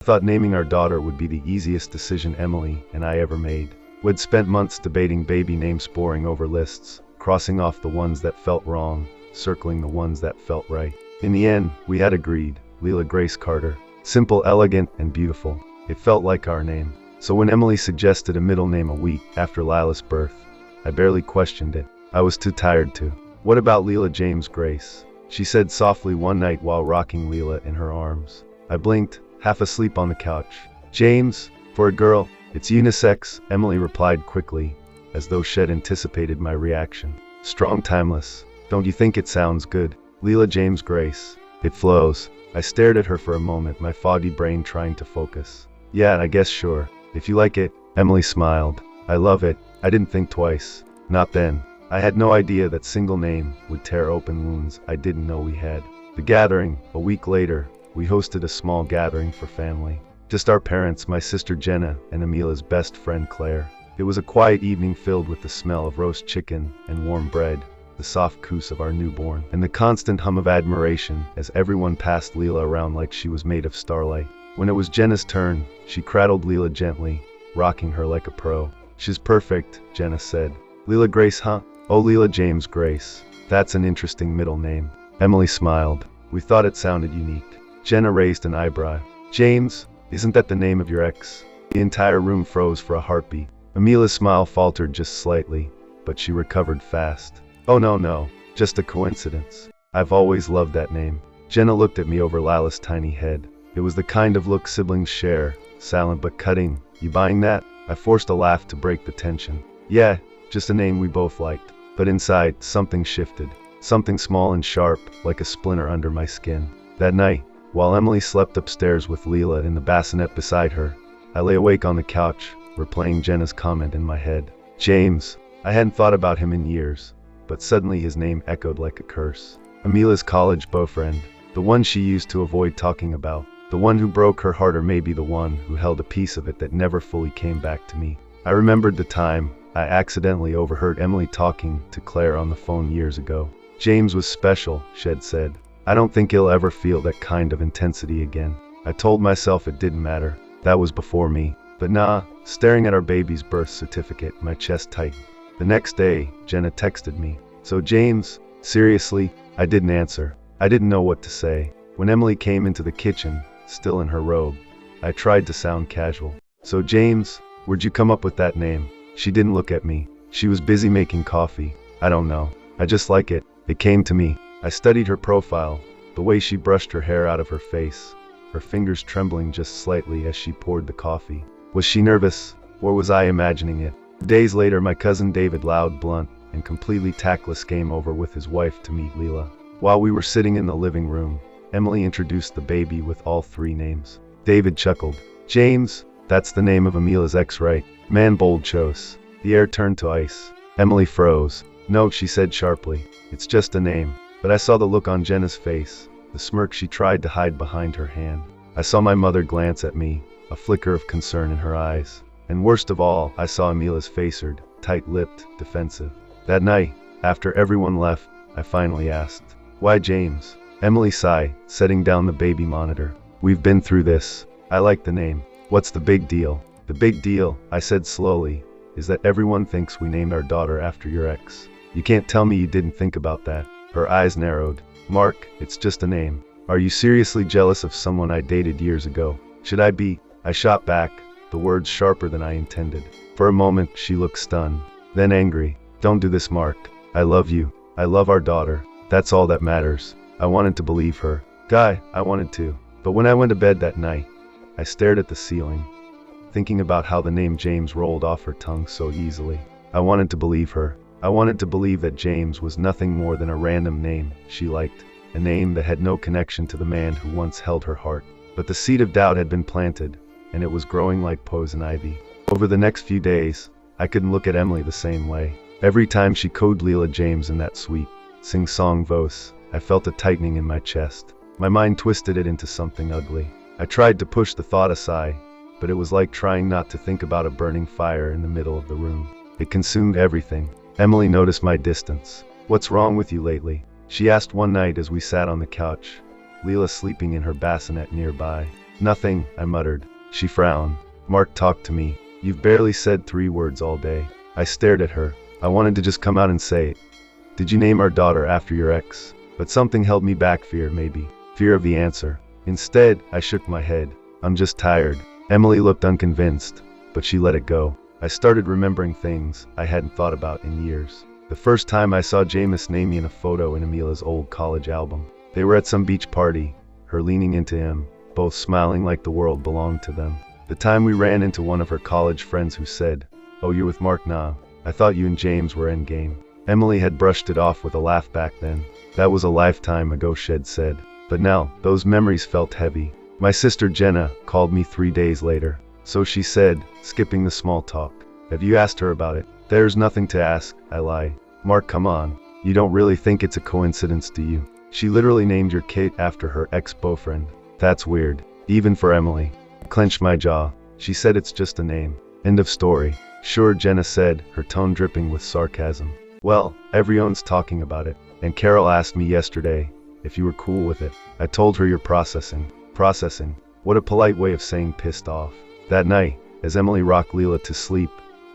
I thought naming our daughter would be the easiest decision Emily and I ever made. We'd spent months debating baby name sporing over lists, crossing off the ones that felt wrong, circling the ones that felt right. In the end, we had agreed, Leela Grace Carter. Simple, elegant, and beautiful. It felt like our name. So when Emily suggested a middle name a week after Lila's birth, I barely questioned it. I was too tired to. What about Leela James Grace? She said softly one night while rocking Leela in her arms. I blinked, half asleep on the couch. James, for a girl, it's unisex, Emily replied quickly, as though she'd anticipated my reaction. Strong, timeless. Don't you think it sounds good? Leela James Grace. It flows. I stared at her for a moment, my foggy brain trying to focus. Yeah, I guess sure. If you like it. Emily smiled. I love it. I didn't think twice. Not then. I had no idea that single name would tear open wounds I didn't know we had. The gathering, a week later, we hosted a small gathering for family. Just our parents, my sister Jenna, and Amelia's best friend Claire. It was a quiet evening filled with the smell of roast chicken and warm bread, the soft cooes of our newborn, and the constant hum of admiration as everyone passed Leela around like she was made of starlight. When it was Jenna's turn, she cradled Leela gently, rocking her like a pro. She's perfect, Jenna said. Leela Grace, huh? Oh, Leela James Grace. That's an interesting middle name. Emily smiled. We thought it sounded unique. Jenna raised an eyebrow. James, isn't that the name of your ex? The entire room froze for a heartbeat. Amelia's smile faltered just slightly, but she recovered fast. Oh no, just a coincidence. I've always loved that name. Jenna looked at me over Lila's tiny head. It was the kind of look siblings share, silent but cutting. You buying that? I forced a laugh to break the tension. Yeah, just a name we both liked. But inside, something shifted. Something small and sharp, like a splinter under my skin. That night, while Emily slept upstairs with Leela in the bassinet beside her, I lay awake on the couch, replaying Jenna's comment in my head. James. I hadn't thought about him in years, but suddenly his name echoed like a curse. Amelia's college boyfriend, the one she used to avoid talking about, the one who broke her heart, or maybe the one who held a piece of it that never fully came back to me. I remembered the time I accidentally overheard Emily talking to Claire on the phone years ago. James was special, she'd said. I don't think he'll ever feel that kind of intensity again. I told myself it didn't matter. That was before me. But nah, staring at our baby's birth certificate, my chest tightened. The next day, Jenna texted me. So James, seriously? I didn't answer. I didn't know what to say. When Emily came into the kitchen, still in her robe, I tried to sound casual. So James, where'd you come up with that name? She didn't look at me. She was busy making coffee. I don't know. I just like it. It came to me. I studied her profile, the way she brushed her hair out of her face, her fingers trembling just slightly as she poured the coffee. Was she nervous, or was I imagining it? Days later, my cousin David, loud, blunt, and completely tactless, came over with his wife to meet Leela. While we were sitting in the living room, Emily introduced the baby with all three names. David chuckled. James, that's the name of Amelia's ex, right? Man bold chose. The air turned to ice. Emily froze. No, she said sharply. It's just a name. But I saw the look on Jenna's face, the smirk she tried to hide behind her hand. I saw my mother glance at me, a flicker of concern in her eyes. And worst of all, I saw Amelia's face-hard, tight-lipped, defensive. That night, after everyone left, I finally asked, why James? Emily sighed, setting down the baby monitor. We've been through this. I like the name. What's the big deal? The big deal, I said slowly, is that everyone thinks we named our daughter after your ex. You can't tell me you didn't think about that. Her eyes narrowed. Mark, it's just a name. Are you seriously jealous of someone I dated years ago? Should I be? I shot back, the words sharper than I intended. For a moment, she looked stunned, then angry. Don't do this, Mark. I love you. I love our daughter. That's all that matters. I wanted to believe her. Guy, I wanted to. But when I went to bed that night, I stared at the ceiling, thinking about how the name James rolled off her tongue so easily. I wanted to believe her. I wanted to believe that James was nothing more than a random name she liked, a name that had no connection to the man who once held her heart. But the seed of doubt had been planted, and it was growing like poison ivy. Over the next few days, I couldn't look at Emily the same way. Every time she called Leela James in that sweet, sing-song voice, I felt a tightening in my chest. My mind twisted it into something ugly. I tried to push the thought aside, but it was like trying not to think about a burning fire in the middle of the room. It consumed everything. Emily noticed my distance. What's wrong with you lately? She asked one night as we sat on the couch, Leela sleeping in her bassinet nearby. Nothing, I muttered. She frowned. Mark, talk to me. You've barely said 3 words all day. I stared at her. I wanted to just come out and say it. Did you name our daughter after your ex? But something held me back, fear maybe. Fear of the answer. Instead, I shook my head. I'm just tired. Emily looked unconvinced, but she let it go. I started remembering things I hadn't thought about in years. The first time I saw Jameis name me in a photo in Amelia's old college album. They were at some beach party, her leaning into him, both smiling like the world belonged to them. The time we ran into one of her college friends who said, "Oh, you're with Mark now. I thought you and James were endgame." Emily had brushed it off with a laugh back then. That was a lifetime ago, she'd said. But now, those memories felt heavy. My sister Jenna called me 3 days later. So she said, skipping the small talk. Have you asked her about it? There's nothing to ask, I lied. Mark, come on. You don't really think it's a coincidence, do you? She literally named your kid after her ex-boyfriend. That's weird. Even for Emily. I clenched my jaw. She said it's just a name. End of story. Sure, Jenna said, her tone dripping with sarcasm. Well, everyone's talking about it. And Carol asked me yesterday if you were cool with it. I told her you're processing. Processing? What a polite way of saying pissed off. That night, as Emily rocked Leela to sleep,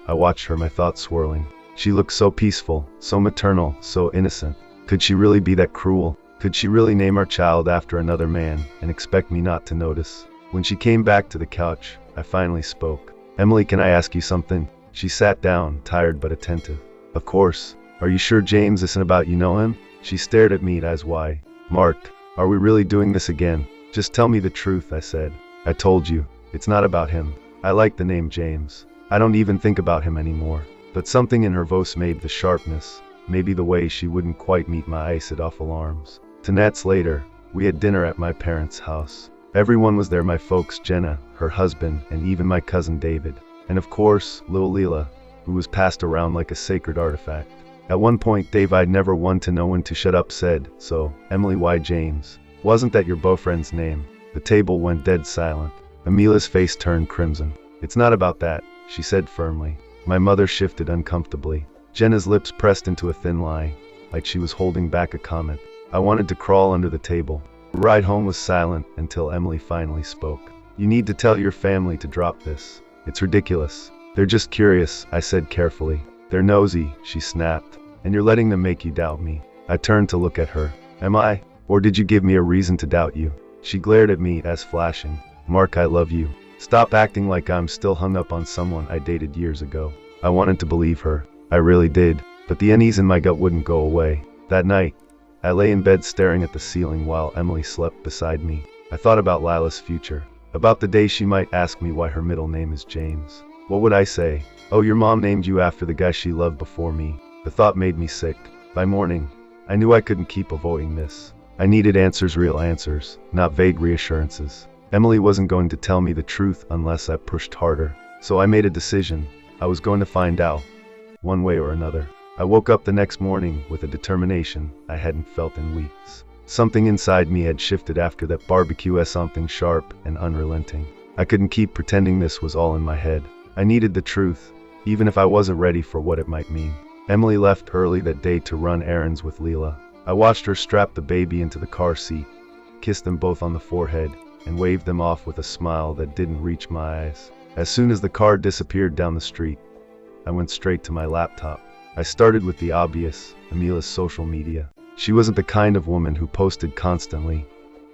I watched her, my thoughts swirling. She looked so peaceful, so maternal, so innocent. Could she really be that cruel? Could she really name our child after another man and expect me not to notice? When she came back to the couch, I finally spoke. Emily, can I ask you something? She sat down, tired but attentive. Of course. Are you sure James isn't about you know him? She stared at me, eyes wide. Mark, are we really doing this again? Just tell me the truth, I said. I told you. It's not about him. I like the name James. I don't even think about him anymore. But something in her voice, made the sharpness, maybe the way she wouldn't quite meet my eyes, set off alarms. 2 nights later, we had dinner at my parents' house. Everyone was there, my folks, Jenna, her husband, and even my cousin David. And of course, little Leela, who was passed around like a sacred artifact. At one point, Dave, I'd never one to know when to shut up, said, "So, Emily, why James? Wasn't that your boyfriend's name?" The table went dead silent. Amelia's face turned crimson. "It's not about that," she said firmly. My mother shifted uncomfortably. Jenna's lips pressed into a thin line, like she was holding back a comment. I wanted to crawl under the table. The ride home was silent until Emily finally spoke. "You need to tell your family to drop this. It's ridiculous. They're just curious," I said carefully. "They're nosy," she snapped. "And you're letting them make you doubt me." I turned to look at her. "Am I? Or did you give me a reason to doubt you?" She glared at me, as flashing. "Mark, I love you. Stop acting like I'm still hung up on someone I dated years ago." I wanted to believe her. I really did. But the unease in my gut wouldn't go away. That night, I lay in bed staring at the ceiling while Emily slept beside me. I thought about Lila's future. About the day she might ask me why her middle name is James. What would I say? "Oh, your mom named you after the guy she loved before me." The thought made me sick. By morning, I knew I couldn't keep avoiding this. I needed answers, real answers, not vague reassurances. Emily wasn't going to tell me the truth unless I pushed harder. So I made a decision. I was going to find out, one way or another. I woke up the next morning with a determination I hadn't felt in weeks. Something inside me had shifted after that barbecue, as something sharp and unrelenting. I couldn't keep pretending this was all in my head. I needed the truth, even if I wasn't ready for what it might mean. Emily left early that day to run errands with Leela. I watched her strap the baby into the car seat, kiss them both on the forehead, and wave them off with a smile that didn't reach my eyes. As soon as the car disappeared down the street, I went straight to my laptop. I started with the obvious, Amelia's social media. She wasn't the kind of woman who posted constantly,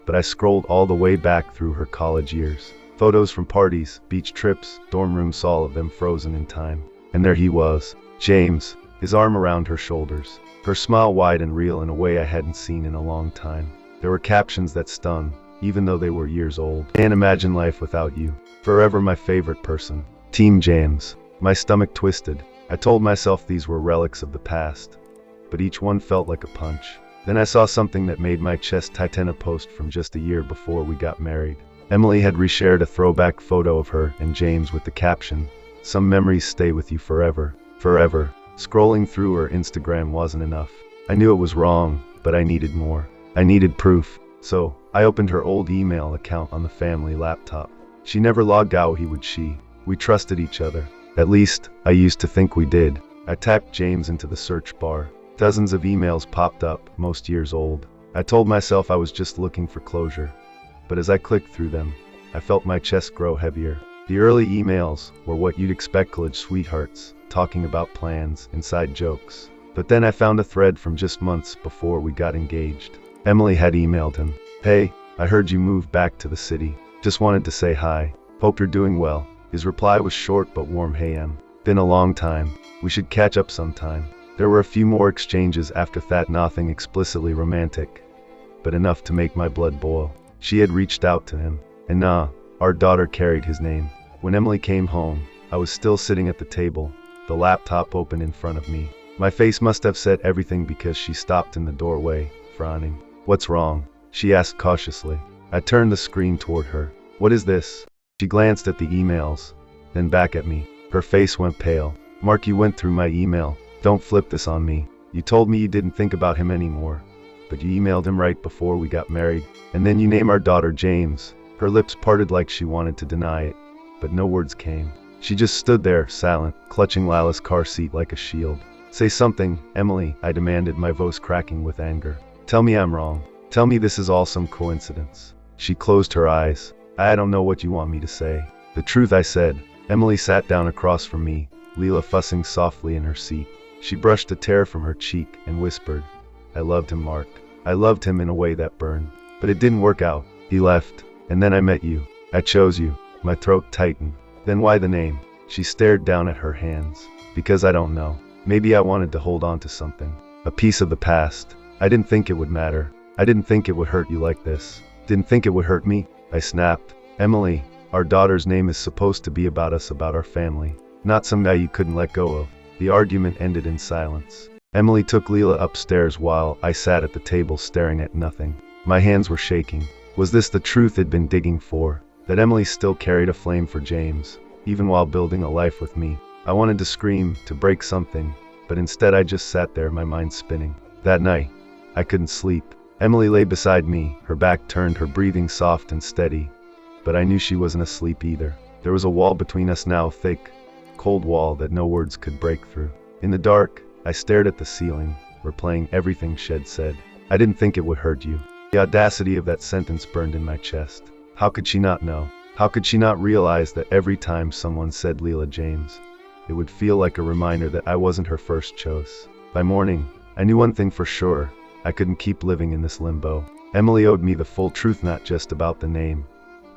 but I scrolled all the way back through her college years. Photos from parties, beach trips, dorm rooms, all of them frozen in time. And there he was, James, his arm around her shoulders, her smile wide and real in a way I hadn't seen in a long time. There were captions that stung, even though they were years old. "Can't imagine life without you. Forever my favorite person. Team James." My stomach twisted. I told myself these were relics of the past, but each one felt like a punch. Then I saw something that made my chest tighten, a post from just a year before we got married. Emily had reshared a throwback photo of her and James with the caption, "Some memories stay with you forever, forever." Scrolling through her Instagram wasn't enough. I knew it was wrong, but I needed more. I needed proof. So, I opened her old email account on the family laptop. She never logged out, we trusted each other. At least, I used to think we did. I typed James into the search bar. Dozens of emails popped up, most years old. I told myself I was just looking for closure. But as I clicked through them, I felt my chest grow heavier. The early emails were what you'd expect college sweethearts, talking about plans, inside jokes. But then I found a thread from just months before we got engaged. Emily had emailed him. "Hey, I heard you moved back to the city. Just wanted to say hi. Hope you're doing well." His reply was short but warm. "Hey Em. Been a long time. We should catch up sometime." There were a few more exchanges after that, nothing explicitly romantic, but enough to make my blood boil. She had reached out to him, and our daughter carried his name. When Emily came home, I was still sitting at the table, the laptop open in front of me. My face must have said everything because she stopped in the doorway, frowning. "What's wrong?" she asked cautiously. I turned the screen toward her. "What is this?" She glanced at the emails, then back at me. Her face went pale. "Mark, you went through my email. Don't flip this on me. You told me you didn't think about him anymore, but you emailed him right before we got married. And then you name our daughter James." Her lips parted like she wanted to deny it, but no words came. She just stood there, silent, clutching Lila's car seat like a shield. "Say something, Emily," I demanded, my voice cracking with anger. "Tell me I'm wrong. Tell me this is all some coincidence." She closed her eyes. "I don't know what you want me to say." "The truth," I said. Emily sat down across from me, Lila fussing softly in her seat. She brushed a tear from her cheek and whispered, "I loved him, Mark. I loved him in a way that burned. But it didn't work out. He left. And then I met you. I chose you." My throat tightened. "Then why the name?" She stared down at her hands. "Because I don't know. Maybe I wanted to hold on to something. A piece of the past. I didn't think it would matter. I didn't think it would hurt you like this. Didn't think it would hurt me." I snapped. "Emily, our daughter's name is supposed to be about us, about our family. Not some guy you couldn't let go of." The argument ended in silence. Emily took Lila upstairs while I sat at the table staring at nothing. My hands were shaking. Was this the truth I'd been digging for? That Emily still carried a flame for James, even while building a life with me? I wanted to scream, to break something, but instead I just sat there, my mind spinning. That night, I couldn't sleep. Emily lay beside me, her back turned, her breathing soft and steady. But I knew she wasn't asleep either. There was a wall between us now, thick, cold wall that no words could break through. In the dark, I stared at the ceiling, replaying everything she'd said. "I didn't think it would hurt you." The audacity of that sentence burned in my chest. How could she not know? How could she not realize that every time someone said Lila James, it would feel like a reminder that I wasn't her first choice? By morning, I knew one thing for sure. I couldn't keep living in this limbo. Emily owed me the full truth, not just about the name,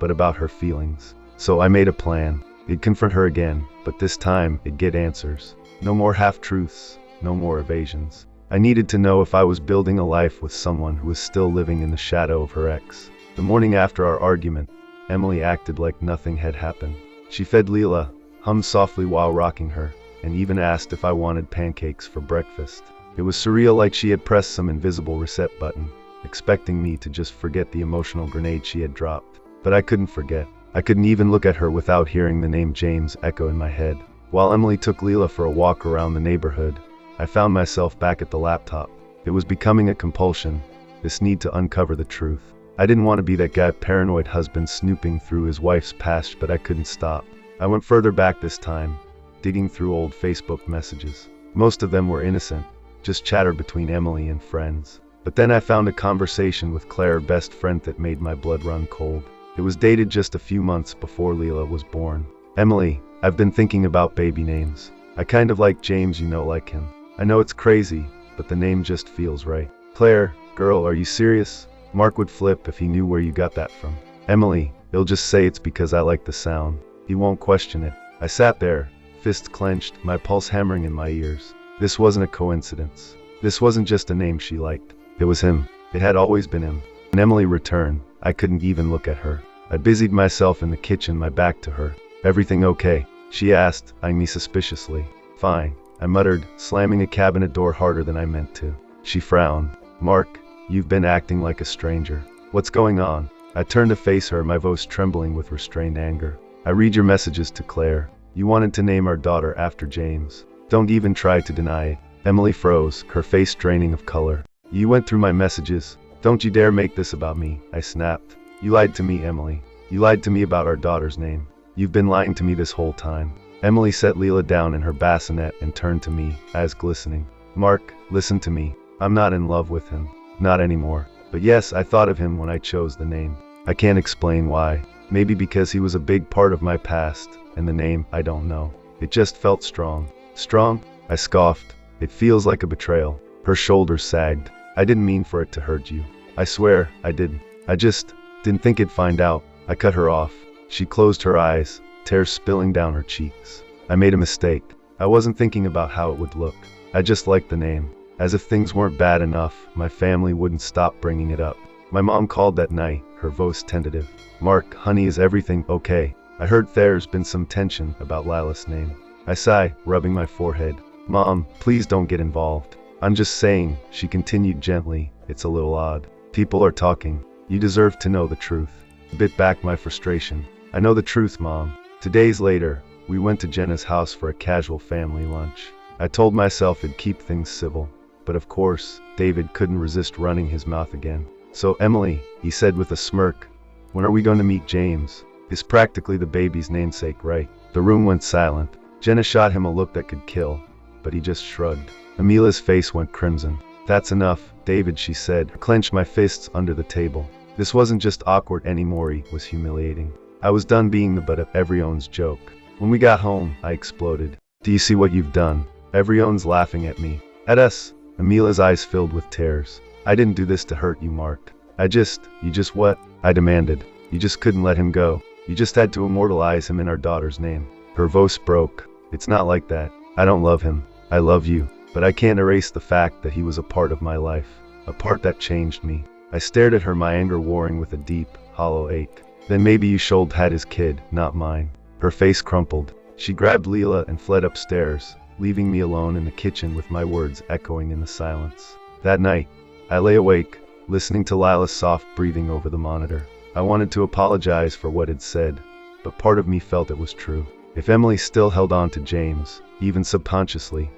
but about her feelings. So I made a plan. I'd confront her again, but this time I'd get answers. No more half-truths, no more evasions. I needed to know if I was building a life with someone who was still living in the shadow of her ex. The morning after our argument, Emily acted like nothing had happened. She fed Lila, hummed softly while rocking her, and even asked if I wanted pancakes for breakfast. It was surreal, like she had pressed some invisible reset button, expecting me to just forget the emotional grenade she had dropped. But I couldn't forget. I couldn't even look at her without hearing the name James echo in my head. While Emily took Lila for a walk around the neighborhood, I found myself back at the laptop. It was becoming a compulsion, this need to uncover the truth. I didn't want to be that guy, paranoid husband snooping through his wife's past, but I couldn't stop. I went further back this time, digging through old Facebook messages. Most of them were innocent, just chatter between Emily and friends. But then I found a conversation with Claire, best friend, that made my blood run cold. It was dated just a few months before Lila was born. "Emily, I've been thinking about baby names. I kind of like James, you know, like him. I know it's crazy, but the name just feels right." "Claire, girl, are you serious?" Mark would flip if he knew where you got that from. "Emily, he'll just say it's because I like the sound. He won't question it." I sat there, fists clenched, my pulse hammering in my ears. This wasn't a coincidence. This wasn't just a name she liked. It was him. It had always been him. When Emily returned, I couldn't even look at her. I busied myself in the kitchen, my back to her. "Everything okay?" she asked, eyeing me suspiciously. "Fine," I muttered, slamming a cabinet door harder than I meant to. She frowned. "Mark, you've been acting like a stranger. What's going on?" I turned to face her, my voice trembling with restrained anger. "I read your messages to Claire. You wanted to name our daughter after James. Don't even try to deny it." Emily froze, her face draining of color. "You went through my messages. Don't you dare make this about me," I snapped. "You lied to me, Emily. You lied to me about our daughter's name. You've been lying to me this whole time." Emily set Lila down in her bassinet and turned to me, eyes glistening. "Mark, listen to me. I'm not in love with him. Not anymore. But yes, I thought of him when I chose the name. I can't explain why. Maybe because he was a big part of my past, and the name, I don't know. It just felt strong. Strong? I scoffed. It feels like a betrayal. Her shoulders sagged. I didn't mean for it to hurt you. I swear, I didn't. I just didn't think it'd find out. I cut her off. She closed her eyes, tears spilling down her cheeks. I made a mistake. I wasn't thinking about how it would look. I just liked the name. As if things weren't bad enough, my family wouldn't stop bringing it up. My mom called that night, her voice tentative. Mark, honey, is everything okay? I heard there's been some tension about Lila's name. I sigh, rubbing my forehead. Mom, please don't get involved. I'm just saying, she continued gently, it's a little odd. People are talking. You deserve to know the truth. I bit back my frustration. I know the truth, Mom. 2 days later, we went to Jenna's house for a casual family lunch. I told myself it'd keep things civil. But of course, David couldn't resist running his mouth again. So Emily, he said with a smirk, when are we going to meet James? It's practically the baby's namesake, right? The room went silent. Jenna shot him a look that could kill, but he just shrugged. Amelia's face went crimson. That's enough, David, she said. I clenched my fists under the table. This wasn't just awkward anymore, it was humiliating. I was done being the butt of everyone's joke. When we got home, I exploded. Do you see what you've done? Everyone's laughing at me. At us. Amelia's eyes filled with tears. I didn't do this to hurt you, Mark. You just what? I demanded. You just couldn't let him go. You just had to immortalize him in our daughter's name. Her voice broke. It's not like that. I don't love him. I love you. But I can't erase the fact that he was a part of my life. A part that changed me. I stared at her, my anger warring with a deep, hollow ache. Then maybe you should had his kid, not mine. Her face crumpled. She grabbed Leela and fled upstairs, leaving me alone in the kitchen with my words echoing in the silence. That night, I lay awake, listening to Lila's soft breathing over the monitor. I wanted to apologize for what I'd said, but part of me felt it was true. If Emily still held on to James, even subconsciously,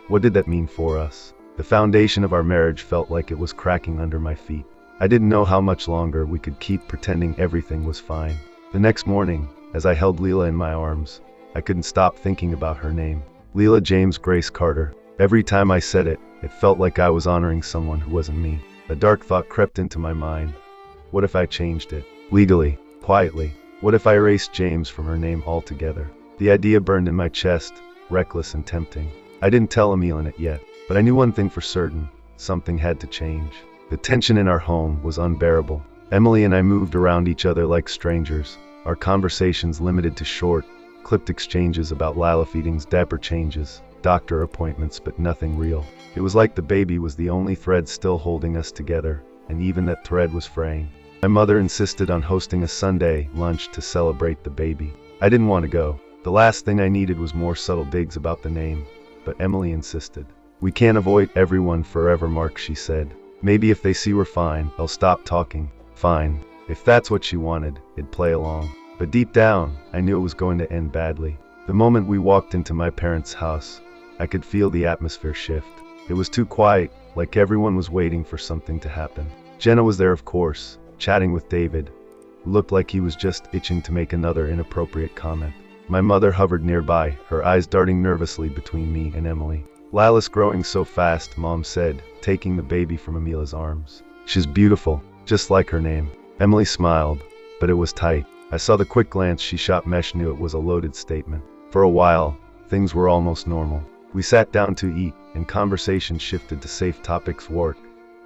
what did that mean for us? The foundation of our marriage felt like it was cracking under my feet. I didn't know how much longer we could keep pretending everything was fine. The next morning, as I held Leela in my arms, I couldn't stop thinking about her name. Leela James Grace Carter. Every time I said it, it felt like I was honoring someone who wasn't me. A dark thought crept into my mind. What if I changed it? Legally, quietly. What if I erased James from her name altogether? The idea burned in my chest, reckless and tempting. I didn't tell Emil it yet, but I knew one thing for certain. Something had to change. The tension in our home was unbearable. Emily and I moved around each other like strangers, our conversations limited to short, clipped exchanges about Lila feedings, diaper changes, doctor appointments, but nothing real. It was like the baby was the only thread still holding us together, and even that thread was fraying. My mother insisted on hosting a Sunday lunch to celebrate the baby. I didn't want to go. The last thing I needed was more subtle digs about the name, but Emily insisted. We can't avoid everyone forever, Mark, she said. Maybe if they see we're fine, they'll stop talking. Fine. If that's what she wanted, it'd play along. But deep down, I knew it was going to end badly. The moment we walked into my parents' house, I could feel the atmosphere shift. It was too quiet, like everyone was waiting for something to happen. Jenna was there, of course, chatting with David, who looked like he was just itching to make another inappropriate comment. My mother hovered nearby, her eyes darting nervously between me and Emily. Lila's growing so fast, Mom said, taking the baby from Amelia's arms. She's beautiful, just like her name. Emily smiled, but it was tight. I saw the quick glance she shot. Mesh knew it was a loaded statement. For a while, things were almost normal. We sat down to eat, and conversation shifted to safe topics: work,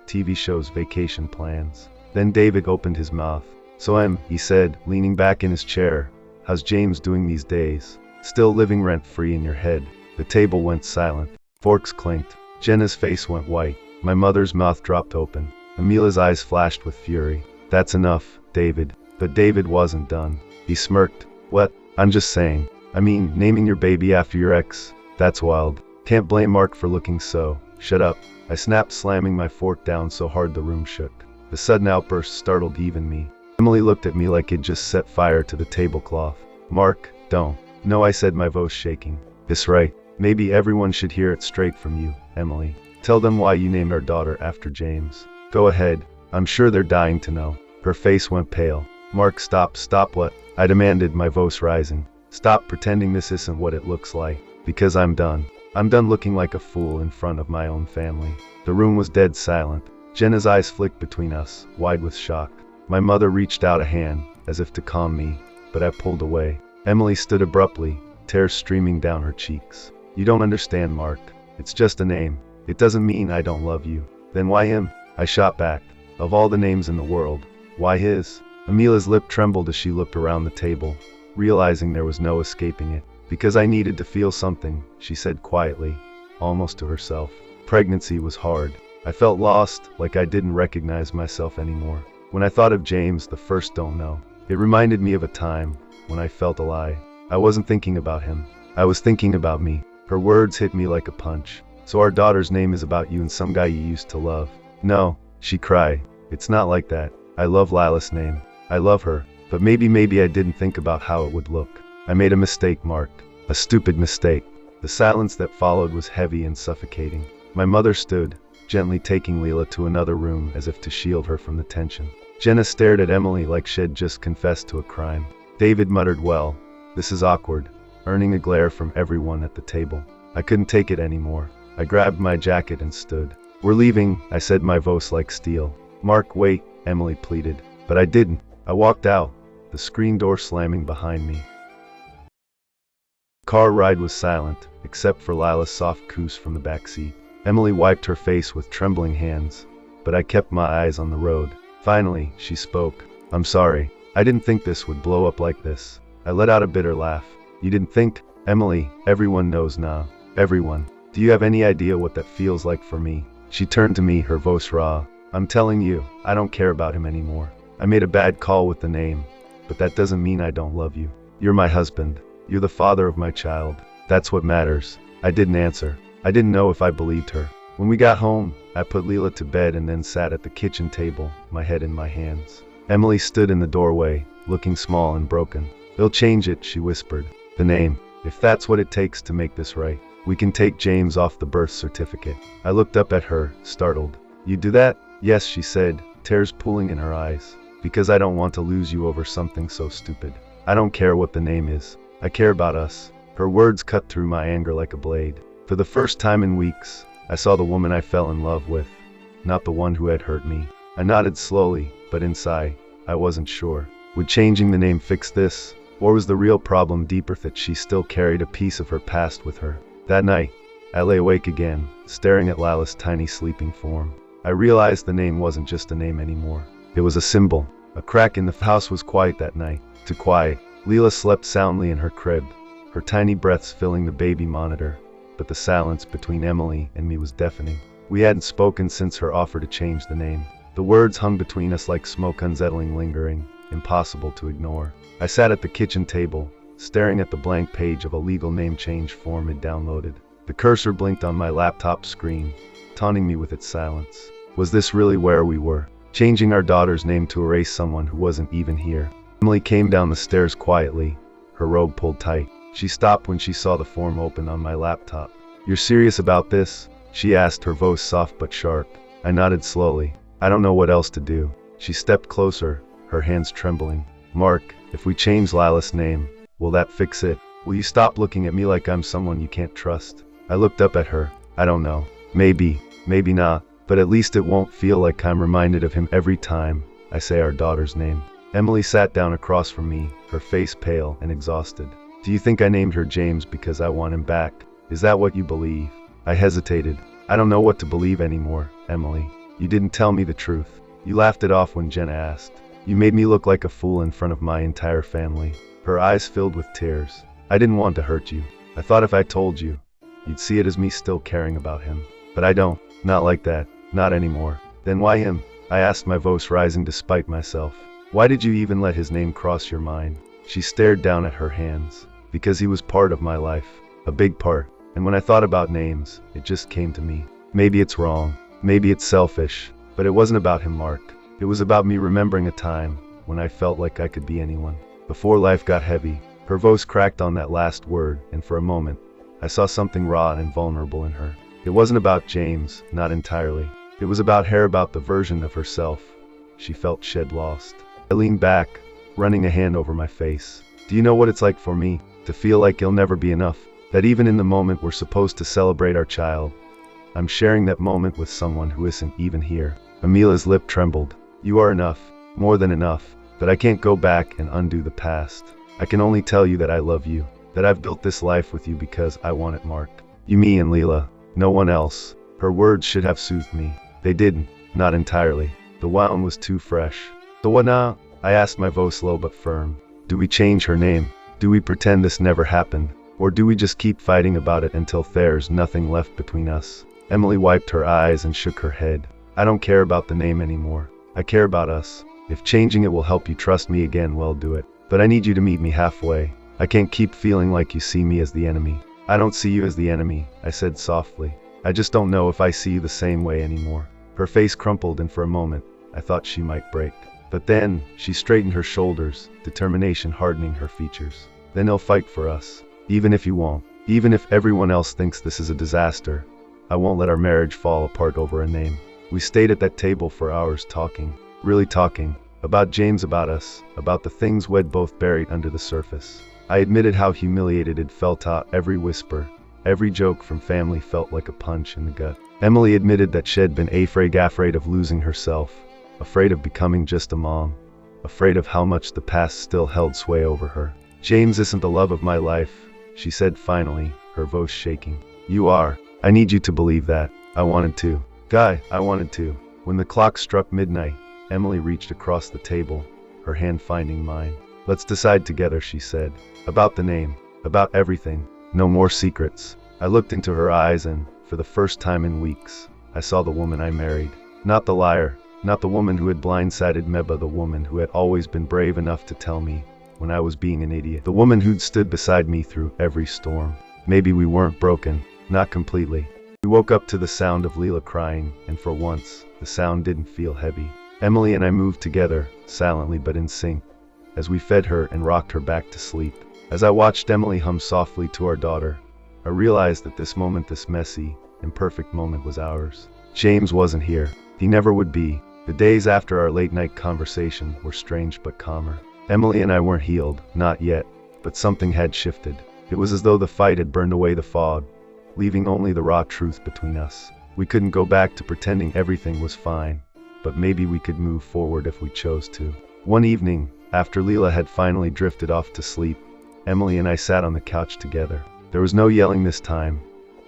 TV shows, vacation plans. Then David opened his mouth. So he said, leaning back in his chair, how's James doing these days? Still living rent-free in your head? The table went silent. Forks clinked. Jenna's face went white. My mother's mouth dropped open. Amelia's eyes flashed with fury. That's enough, David. But David wasn't done. He smirked. What? I'm just saying. I mean, naming your baby after your ex. That's wild. Can't blame Mark for looking so. Shut up. I snapped, slamming my fork down so hard the room shook. The sudden outburst startled even me. Emily looked at me like it just set fire to the tablecloth. Mark, don't. No, I said, my voice shaking. It's right. Maybe everyone should hear it straight from you, Emily. Tell them why you named our daughter after James. Go ahead. I'm sure they're dying to know. Her face went pale. Mark, stop. Stop what? I demanded, my voice rising. Stop pretending this isn't what it looks like. Because I'm done. I'm done looking like a fool in front of my own family. The room was dead silent. Jenna's eyes flicked between us, wide with shock. My mother reached out a hand, as if to calm me, but I pulled away. Emily stood abruptly, tears streaming down her cheeks. You don't understand, Mark. It's just a name. It doesn't mean I don't love you. Then why him? I shot back. Of all the names in the world, why his? Amelia's lip trembled as she looked around the table, realizing there was no escaping it. Because I needed to feel something, she said quietly, almost to herself. Pregnancy was hard. I felt lost, like I didn't recognize myself anymore. When I thought of James, the first don't know. It reminded me of a time when I felt alive. I wasn't thinking about him. I was thinking about me. Her words hit me like a punch. So our daughter's name is about you and some guy you used to love. No, she cried. It's not like that. I love Lila's name. I love her. But maybe I didn't think about how it would look. I made a mistake, Mark. A stupid mistake. The silence that followed was heavy and suffocating. My mother stood, gently taking Lila to another room as if to shield her from the tension. Jenna stared at Emily like she had just confessed to a crime. David muttered, well, this is awkward, earning a glare from everyone at the table. I couldn't take it anymore. I grabbed my jacket and stood. We're leaving, I said, my voice like steel. Mark, wait, Emily pleaded. But I didn't. I walked out, the screen door slamming behind me. The car ride was silent, except for Lila's soft coos from the back seat. Emily wiped her face with trembling hands, but I kept my eyes on the road. Finally, she spoke. I'm sorry. I didn't think this would blow up like this. I let out a bitter laugh. You didn't think? Emily, everyone knows now. Everyone. Do you have any idea what that feels like for me? She turned to me, her voice raw. I'm telling you, I don't care about him anymore. I made a bad call with the name, but that doesn't mean I don't love you. You're my husband. You're the father of my child. That's what matters. I didn't answer. I didn't know if I believed her. When we got home, I put Lila to bed and then sat at the kitchen table, my head in my hands. Emily stood in the doorway, looking small and broken. They'll change it, she whispered. The name. If that's what it takes to make this right. We can take James off the birth certificate. I looked up at her, startled. You do that? Yes, she said, tears pooling in her eyes. Because I don't want to lose you over something so stupid. I don't care what the name is. I care about us. Her words cut through my anger like a blade. For the first time in weeks, I saw the woman I fell in love with, not the one who had hurt me. I nodded slowly, but inside, I wasn't sure. Would changing the name fix this? Or was the real problem deeper, that she still carried a piece of her past with her? That night, I lay awake again, staring at Lila's tiny sleeping form. I realized the name wasn't just a name anymore. It was a symbol. A crack in the house was quiet that night. Too quiet. Lila slept soundly in her crib, her tiny breaths filling the baby monitor. But the silence between Emily and me was deafening. We hadn't spoken since her offer to change the name. The words hung between us like smoke, unsettling, lingering, impossible to ignore. I sat at the kitchen table, staring at the blank page of a legal name change form it downloaded. The cursor blinked on my laptop screen, taunting me with its silence. Was this really where we were? Changing our daughter's name to erase someone who wasn't even here. Emily came down the stairs quietly, her robe pulled tight. She stopped when she saw the form open on my laptop. You're serious about this? She asked, her voice soft but sharp. I nodded slowly. I don't know what else to do. She stepped closer, her hands trembling. Mark, if we change Lila's name, will that fix it? Will you stop looking at me like I'm someone you can't trust? I looked up at her. I don't know. Maybe, maybe not. But at least it won't feel like I'm reminded of him every time I say our daughter's name. Emily sat down across from me, her face pale and exhausted. Do you think I named her James because I want him back? Is that what you believe? I hesitated. I don't know what to believe anymore, Emily. You didn't tell me the truth. You laughed it off when Jenna asked. You made me look like a fool in front of my entire family. Her eyes filled with tears. I didn't want to hurt you. I thought if I told you, you'd see it as me still caring about him. But I don't. Not like that. Not anymore. Then why him? I asked, my voice rising despite myself. Why did you even let his name cross your mind? She stared down at her hands. Because he was part of my life. A big part. And when I thought about names, it just came to me. Maybe it's wrong. Maybe it's selfish. But it wasn't about him, Mark. It was about me remembering a time when I felt like I could be anyone. Before life got heavy. Her voice cracked on that last word, and for a moment, I saw something raw and vulnerable in her. It wasn't about James, not entirely. It was about her, about the version of herself she felt she'd lost. I leaned back, running a hand over my face. Do you know what it's like for me? To feel like it'll never be enough. That even in the moment we're supposed to celebrate our child, I'm sharing that moment with someone who isn't even here. Amelia's lip trembled. You are enough. More than enough. but I can't go back and undo the past. I can only tell you that I love you, that I've built this life with you because I want it, Mark. You, me, and Leela. No one else. Her words should have soothed me. They didn't. Not entirely. The wound was too fresh. So what now? I asked, my voice low but firm. Do we change her name? Do we pretend this never happened? Or do we just keep fighting about it until there's nothing left between us? Emily wiped her eyes and shook her head. I don't care about the name anymore. I care about us. If changing it will help you trust me again, well, do it. But I need you to meet me halfway. I can't keep feeling like you see me as the enemy. I don't see you as the enemy, I said softly. I just don't know if I see you the same way anymore. Her face crumpled, and for a moment, I thought she might break. But then, she straightened her shoulders, determination hardening her features. Then they'll fight for us. Even if you won't. Even if everyone else thinks this is a disaster. I won't let our marriage fall apart over a name. We stayed at that table for hours talking. Really talking. About James, about us. About the things we'd both buried under the surface. I admitted how humiliated it felt out. Every whisper, every joke from family felt like a punch in the gut. Emily admitted that she'd been afraid of losing herself. Afraid of becoming just a mom. Afraid of how much the past still held sway over her. James isn't the love of my life, she said finally, her voice shaking. You are. I need you to believe that. I wanted to. Guy, I wanted to. When the clock struck midnight, Emily reached across the table, her hand finding mine. Let's decide together, she said. About the name. About everything. No more secrets. I looked into her eyes and, for the first time in weeks, I saw the woman I married. Not the liar. Not the woman who had blindsided me, but the woman who had always been brave enough to tell me when I was being an idiot. The woman who'd stood beside me through every storm. Maybe we weren't broken. Not completely. We woke up to the sound of Leela crying, and for once, the sound didn't feel heavy. Emily and I moved together, silently but in sync, as we fed her and rocked her back to sleep. As I watched Emily hum softly to our daughter, I realized that this moment, this messy, imperfect moment, was ours. James wasn't here. He never would be. The days after our late-night conversation were strange but calmer. Emily and I weren't healed, not yet, but something had shifted. It was as though the fight had burned away the fog, leaving only the raw truth between us. We couldn't go back to pretending everything was fine, but maybe we could move forward if we chose to. One evening, after Leela had finally drifted off to sleep, Emily and I sat on the couch together. There was no yelling this time,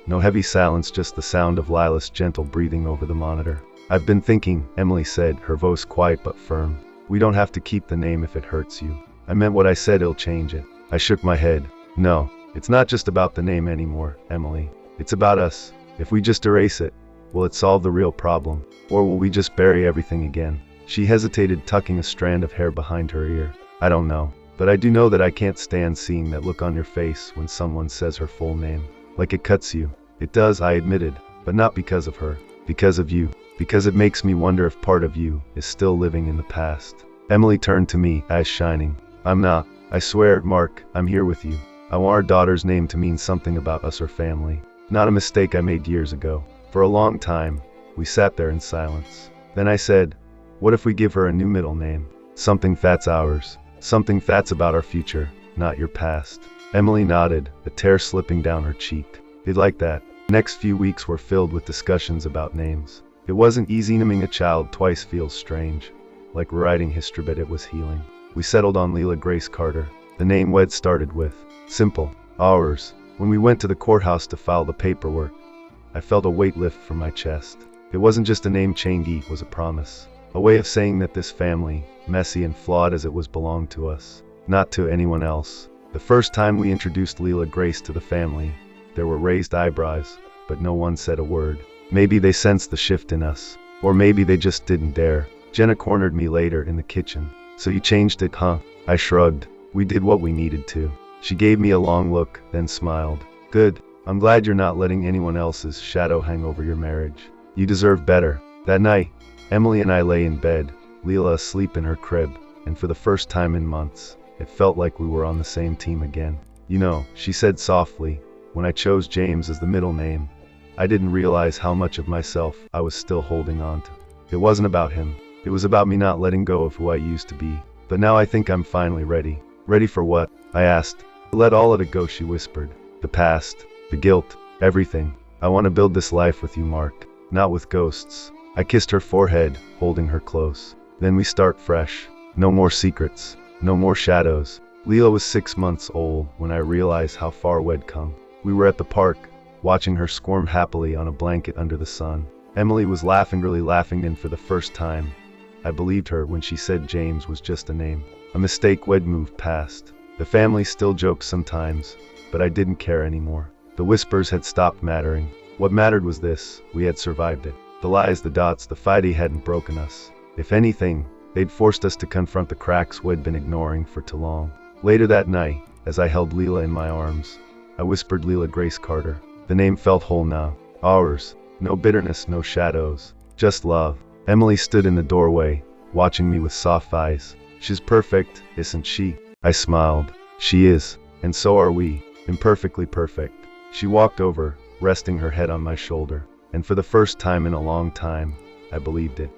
no heavy silence, just the sound of Lila's gentle breathing over the monitor. I've been thinking, Emily said, her voice quiet but firm. We don't have to keep the name if it hurts you. I meant what I said, it'll change it. I shook my head. No, it's not just about the name anymore, Emily. It's about us. If we just erase it, will it solve the real problem? Or will we just bury everything again? She hesitated, tucking a strand of hair behind her ear. I don't know. But I do know that I can't stand seeing that look on your face when someone says her full name. Like it cuts you. It does, I admitted. But not because of her. Because of you. Because it makes me wonder if part of you is still living in the past. Emily turned to me, eyes shining. I'm not. I swear, Mark, I'm here with you. I want our daughter's name to mean something about us or family. Not a mistake I made years ago. For a long time, we sat there in silence. Then I said, what if we give her a new middle name? Something that's ours. Something that's about our future, not your past. Emily nodded, a tear slipping down her cheek. They'd like that. The next few weeks were filled with discussions about names. It wasn't easy. Naming a child twice feels strange. Like rewriting history, but it was healing. We settled on Leela Grace Carter. The name we'd started with. Simple. Ours. When we went to the courthouse to file the paperwork, I felt a weight lift from my chest. It wasn't just a name change, it was a promise. A way of saying that this family, messy and flawed as it was, belonged to us. Not to anyone else. The first time we introduced Leela Grace to the family, there were raised eyebrows, but no one said a word. Maybe they sensed the shift in us. Or maybe they just didn't dare. Jenna cornered me later in the kitchen. So you changed it, huh? I shrugged. We did what we needed to. She gave me a long look, then smiled. Good. I'm glad you're not letting anyone else's shadow hang over your marriage. You deserve better. That night, Emily and I lay in bed, Leela asleep in her crib, and for the first time in months, it felt like we were on the same team again. You know, she said softly, when I chose James as the middle name, I didn't realize how much of myself I was still holding on to. It wasn't about him. It was about me not letting go of who I used to be. But now I think I'm finally ready. Ready for what? I asked. Let all of it go, she whispered. The past, the guilt, everything. I want to build this life with you, Mark. Not with ghosts. I kissed her forehead, holding her close. Then we start fresh. No more secrets. No more shadows. Leela was 6 months old when I realized how far we'd come. We were at the park, watching her squirm happily on a blanket under the sun. Emily was laughing, really laughing, and for the first time, I believed her when she said James was just a name. A mistake we'd moved past. The family still joked sometimes, but I didn't care anymore. The whispers had stopped mattering. What mattered was this: we had survived it. The lies, the doubts, the fighting hadn't broken us. If anything, they'd forced us to confront the cracks we'd been ignoring for too long. Later that night, as I held Leela in my arms, I whispered Leela Grace Carter. The name felt whole now. Ours. No bitterness, no shadows. Just love. Emily stood in the doorway, watching me with soft eyes. She's perfect, isn't she? I smiled. She is. And so are we. Imperfectly perfect. She walked over, resting her head on my shoulder. And for the first time in a long time, I believed it.